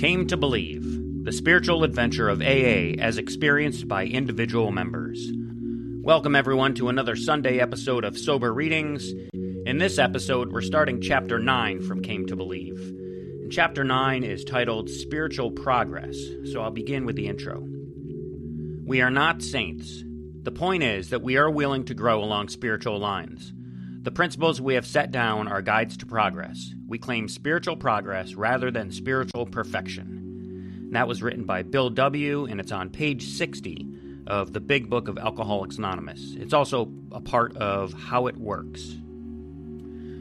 Came to Believe, the spiritual adventure of AA as experienced by individual members. Welcome everyone to another Sunday episode of Sober Readings. In this episode, we're starting Chapter 9 from Came to Believe. And Chapter 9 is titled Spiritual Progress, so I'll begin with the intro. We are not saints. The point is that we are willing to grow along spiritual lines. The principles we have set down are guides to progress. We claim spiritual progress rather than spiritual perfection. And that was written by Bill W., and it's on page 60 of the Big Book of Alcoholics Anonymous. It's also a part of How It Works.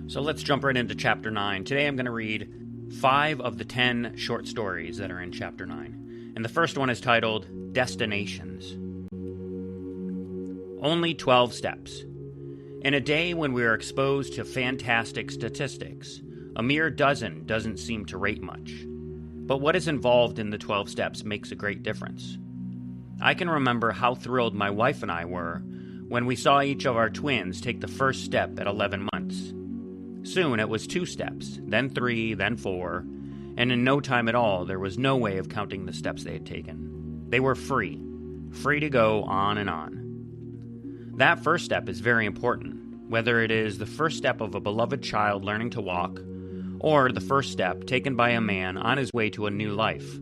So let's jump right into Chapter 9. Today I'm going to read 5 of the 10 short stories that are in Chapter 9. And the first one is titled Destinations. Only 12 steps. In a day when we are exposed to fantastic statistics, a mere dozen doesn't seem to rate much. But what is involved in the 12 steps makes a great difference. I can remember how thrilled my wife and I were when we saw each of our twins take the first step at 11 months. Soon it was 2 steps, then 3, then 4, and in no time at all there was no way of counting the steps they had taken. They were free to go on and on. That first step is very important, whether it is the first step of a beloved child learning to walk, or the first step taken by a man on his way to a new life.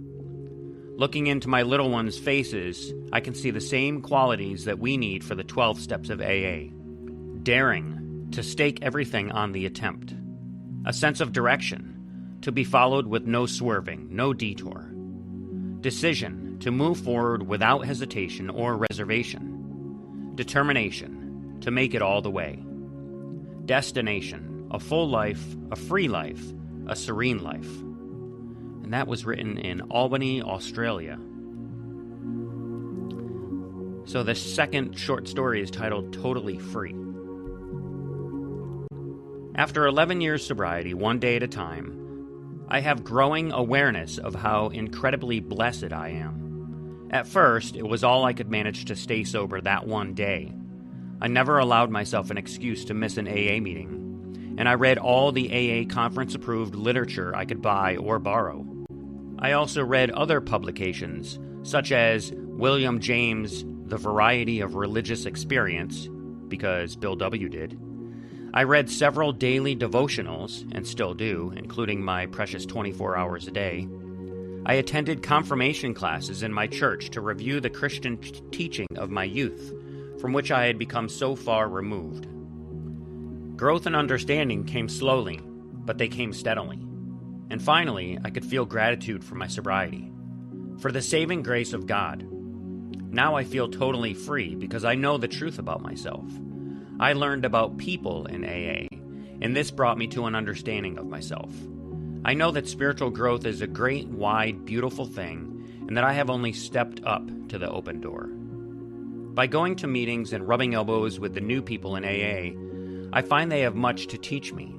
Looking into my little ones' faces, I can see the same qualities that we need for the 12 steps of AA. Daring, to stake everything on the attempt. A sense of direction, to be followed with no swerving, no detour. Decision, to move forward without hesitation or reservation. Determination, to make it all the way. Destination, a full life, a free life, a serene life. And that was written in Albany, Australia. So the second short story is titled Totally Free. After 11 years sobriety, one day at a time, I have growing awareness of how incredibly blessed I am. At first, it was all I could manage to stay sober that one day. I never allowed myself an excuse to miss an AA meeting, and I read all the AA conference-approved literature I could buy or borrow. I also read other publications, such as William James' The Variety of Religious Experience, because Bill W. did. I read several daily devotionals, and still do, including my precious 24 hours a day. I attended confirmation classes in my church to review the Christian teaching of my youth, from which I had become so far removed. Growth and understanding came slowly, but they came steadily. And finally, I could feel gratitude for my sobriety, for the saving grace of God. Now I feel totally free because I know the truth about myself. I learned about people in AA, and this brought me to an understanding of myself. I know that spiritual growth is a great, wide, beautiful thing, and that I have only stepped up to the open door. By going to meetings and rubbing elbows with the new people in AA, I find they have much to teach me.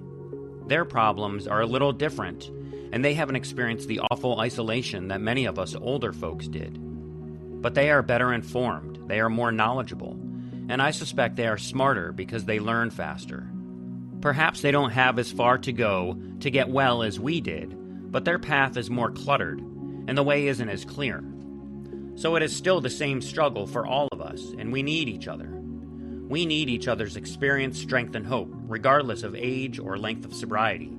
Their problems are a little different, and they haven't experienced the awful isolation that many of us older folks did. But they are better informed, they are more knowledgeable, and I suspect they are smarter because they learn faster. Perhaps they don't have as far to go to get well as we did, but their path is more cluttered, and the way isn't as clear. So it is still the same struggle for all of us, and we need each other. We need each other's experience, strength, and hope, regardless of age or length of sobriety.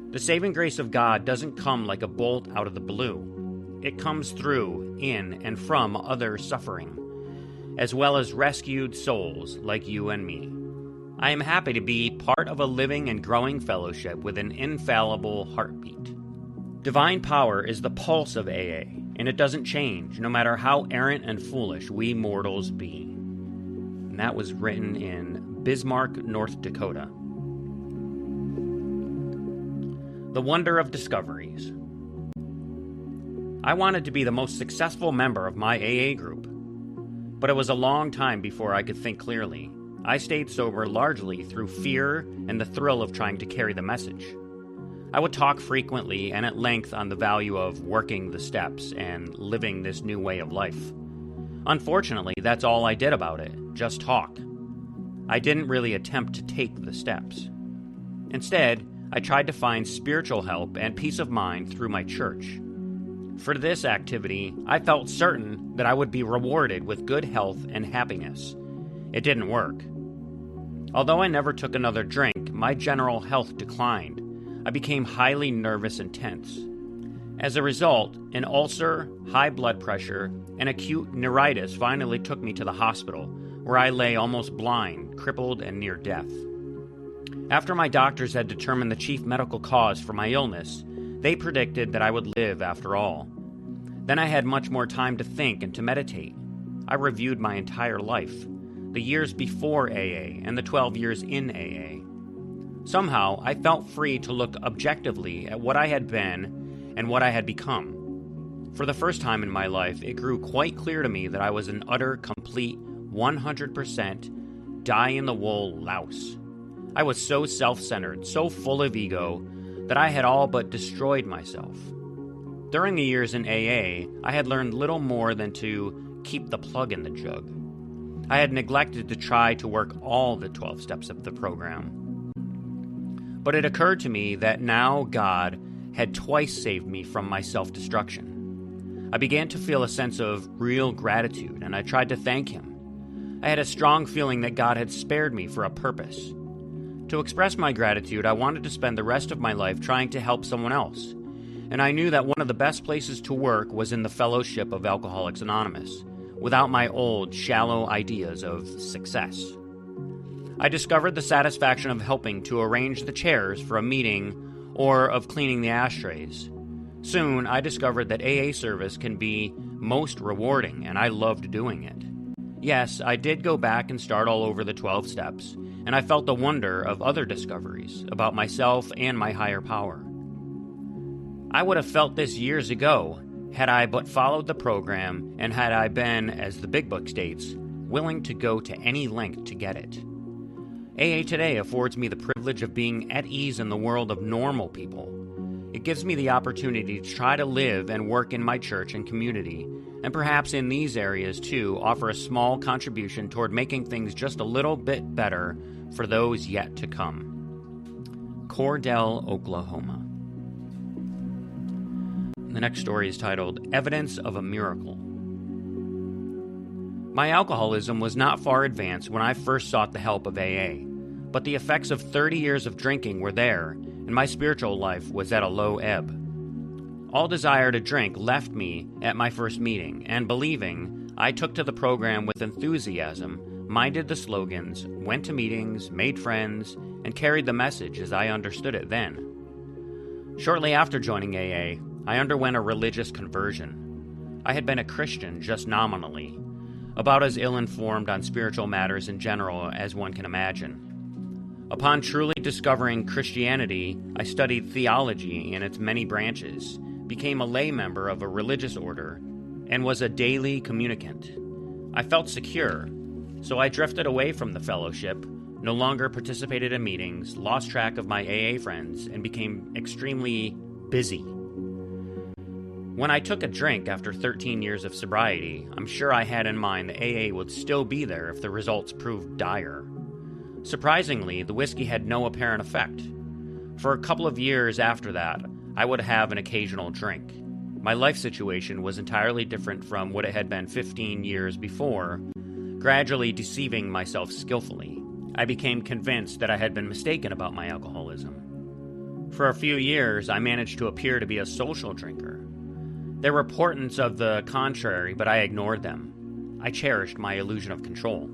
The saving grace of God doesn't come like a bolt out of the blue. It comes through, in, and from other suffering, as well as rescued souls like you and me. I am happy to be part of a living and growing fellowship with an infallible heartbeat. Divine power is the pulse of AA, and it doesn't change, no matter how errant and foolish we mortals be. And that was written in Bismarck, North Dakota. The Wonder of Discoveries. I wanted to be the most successful member of my AA group, but it was a long time before I could think clearly. I stayed sober largely through fear and the thrill of trying to carry the message. I would talk frequently and at length on the value of working the steps and living this new way of life. Unfortunately, that's all I did about it, just talk. I didn't really attempt to take the steps. Instead, I tried to find spiritual help and peace of mind through my church. For this activity, I felt certain that I would be rewarded with good health and happiness. It didn't work. Although I never took another drink, my general health declined. I became highly nervous and tense. As a result, an ulcer, high blood pressure, and acute neuritis finally took me to the hospital, where I lay almost blind, crippled, and near death. After my doctors had determined the chief medical cause for my illness, they predicted that I would live after all. Then I had much more time to think and to meditate. I reviewed my entire life, the years before AA and the 12 years in AA. Somehow, I felt free to look objectively at what I had been and what I had become. For the first time in my life, it grew quite clear to me that I was an utter, complete, 100% die-in-the-wool louse. I was so self-centered, so full of ego, that I had all but destroyed myself. During the years in AA, I had learned little more than to keep the plug in the jug. I had neglected to try to work all the 12 steps of the program. But it occurred to me that now God had twice saved me from my self-destruction. I began to feel a sense of real gratitude, and I tried to thank Him. I had a strong feeling that God had spared me for a purpose. To express my gratitude, I wanted to spend the rest of my life trying to help someone else, and I knew that one of the best places to work was in the fellowship of Alcoholics Anonymous, without my old, shallow ideas of success. I discovered the satisfaction of helping to arrange the chairs for a meeting or of cleaning the ashtrays. Soon, I discovered that AA service can be most rewarding, and I loved doing it. Yes, I did go back and start all over the 12 steps, and I felt the wonder of other discoveries about myself and my higher power. I would have felt this years ago had I but followed the program and had I been, as the Big Book states, willing to go to any length to get it. AA today affords me the privilege of being at ease in the world of normal people. It gives me the opportunity to try to live and work in my church and community, and perhaps in these areas too offer a small contribution toward making things just a little bit better for those yet to come. Cordell, Oklahoma. The next story is titled, Evidence of a Miracle. My alcoholism was not far advanced when I first sought the help of AA, but the effects of 30 years of drinking were there, and my spiritual life was at a low ebb. All desire to drink left me at my first meeting, and believing, I took to the program with enthusiasm, minded the slogans, went to meetings, made friends, and carried the message as I understood it then. Shortly after joining AA, I underwent a religious conversion. I had been a Christian just nominally, about as ill-informed on spiritual matters in general as one can imagine. Upon truly discovering Christianity, I studied theology in its many branches, became a lay member of a religious order, and was a daily communicant. I felt secure, so I drifted away from the fellowship, no longer participated in meetings, lost track of my AA friends, and became extremely busy. When I took a drink after 13 years of sobriety, I'm sure I had in mind that AA would still be there if the results proved dire. Surprisingly, the whiskey had no apparent effect. For a couple of years after that, I would have an occasional drink. My life situation was entirely different from what it had been 15 years before, gradually deceiving myself skillfully. I became convinced that I had been mistaken about my alcoholism. For a few years, I managed to appear to be a social drinker. There were portents of the contrary, but I ignored them. I cherished my illusion of control.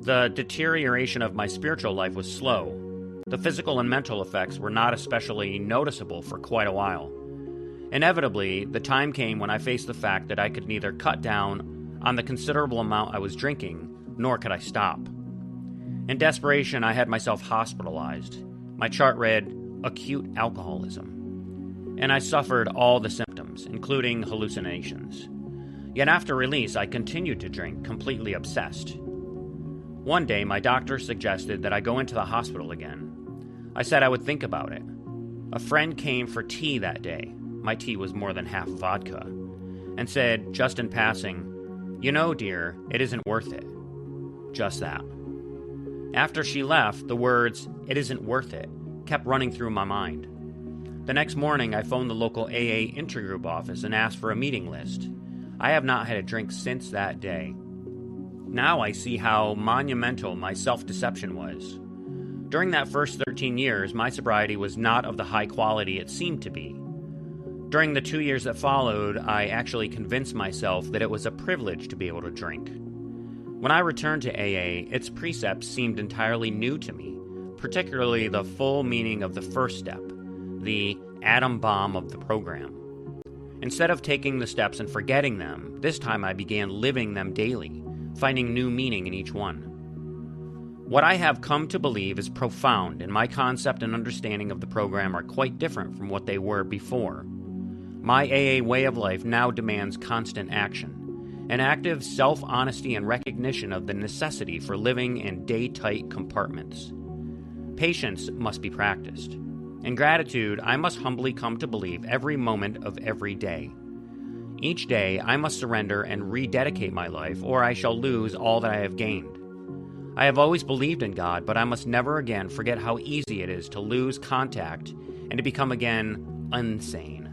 The deterioration of my spiritual life was slow. The physical and mental effects were not especially noticeable for quite a while. Inevitably, the time came when I faced the fact that I could neither cut down on the considerable amount I was drinking, nor could I stop. In desperation, I had myself hospitalized. My chart read, acute alcoholism. And I suffered all the symptoms, including hallucinations. Yet after release, I continued to drink, completely obsessed. One day, my doctor suggested that I go into the hospital again. I said I would think about it. A friend came for tea that day. My tea was more than half vodka. And said, just in passing, "You know, dear, it isn't worth it." Just that. After she left, the words, "it isn't worth it," kept running through my mind. The next morning, I phoned the local AA intergroup office and asked for a meeting list. I have not had a drink since that day. Now I see how monumental my self-deception was. During that first 13 years, my sobriety was not of the high quality it seemed to be. During the 2 years that followed, I actually convinced myself that it was a privilege to be able to drink. When I returned to AA, its precepts seemed entirely new to me, particularly the full meaning of the first step, the atom bomb of the program. Instead of taking the steps and forgetting them, this time I began living them daily, finding new meaning in each one. What I have come to believe is profound, and my concept and understanding of the program are quite different from what they were before. My AA way of life now demands constant action, an active self-honesty and recognition of the necessity for living in day-tight compartments. Patience must be practiced. In gratitude, I must humbly come to believe every moment of every day. Each day, I must surrender and rededicate my life, or I shall lose all that I have gained. I have always believed in God, but I must never again forget how easy it is to lose contact and to become again insane.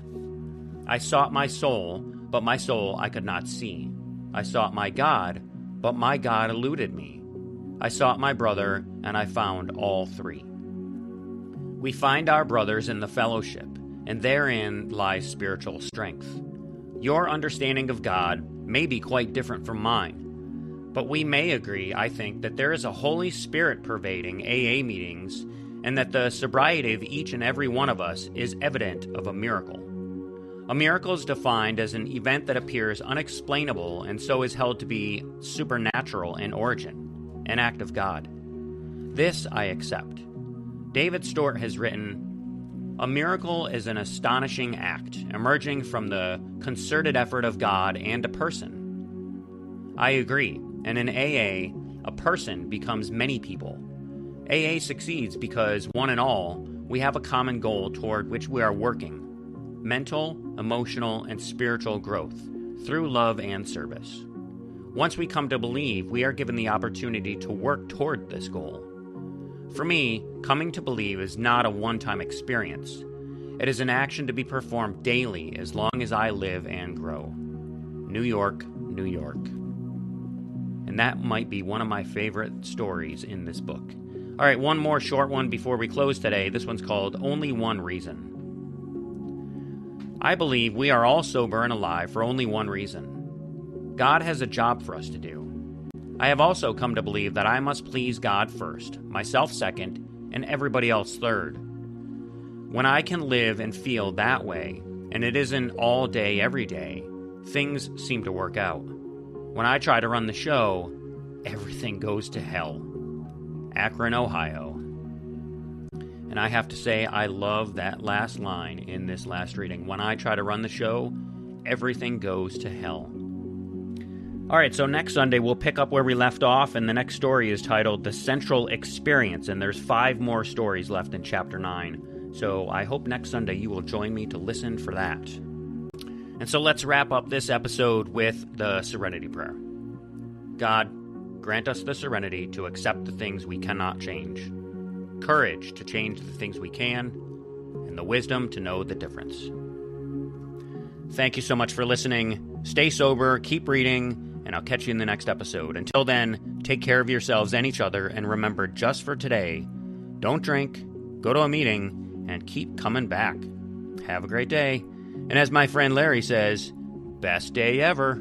I sought my soul, but my soul I could not see. I sought my God, but my God eluded me. I sought my brother, and I found all three. We find our brothers in the fellowship, and therein lies spiritual strength. Your understanding of God may be quite different from mine, but we may agree, I think, that there is a Holy Spirit pervading AA meetings, and that the sobriety of each and every one of us is evident of a miracle. A miracle is defined as an event that appears unexplainable and so is held to be supernatural in origin, an act of God. This I accept. David Stewart has written, "A miracle is an astonishing act, emerging from the concerted effort of God and a person." I agree, and in AA, a person becomes many people. AA succeeds because, one and all, we have a common goal toward which we are working: mental, emotional, and spiritual growth through love and service. Once we come to believe, we are given the opportunity to work toward this goal. For me, coming to believe is not a one-time experience. It is an action to be performed daily as long as I live and grow. New York, New York. And that might be one of my favorite stories in this book. All right, one more short one before we close today. This one's called Only One Reason. I believe we are all sober and alive for only one reason. God has a job for us to do. I have also come to believe that I must please God first, myself second, and everybody else third. When I can live and feel that way, and it isn't all day every day, things seem to work out. When I try to run the show, everything goes to hell. Akron, Ohio. And I have to say, I love that last line in this last reading. When I try to run the show, everything goes to hell. All right, so next Sunday we'll pick up where we left off, and the next story is titled The Central Experience, and there's 5 more stories left in Chapter 9. So I hope next Sunday you will join me to listen for that. And so let's wrap up this episode with the Serenity Prayer. God, grant us the serenity to accept the things we cannot change, courage to change the things we can, and the wisdom to know the difference. Thank you so much for listening. Stay sober, keep reading, and I'll catch you in the next episode. Until then, take care of yourselves and each other, and remember, just for today, don't drink, go to a meeting, and keep coming back. Have a great day. And as my friend Larry says, best day ever.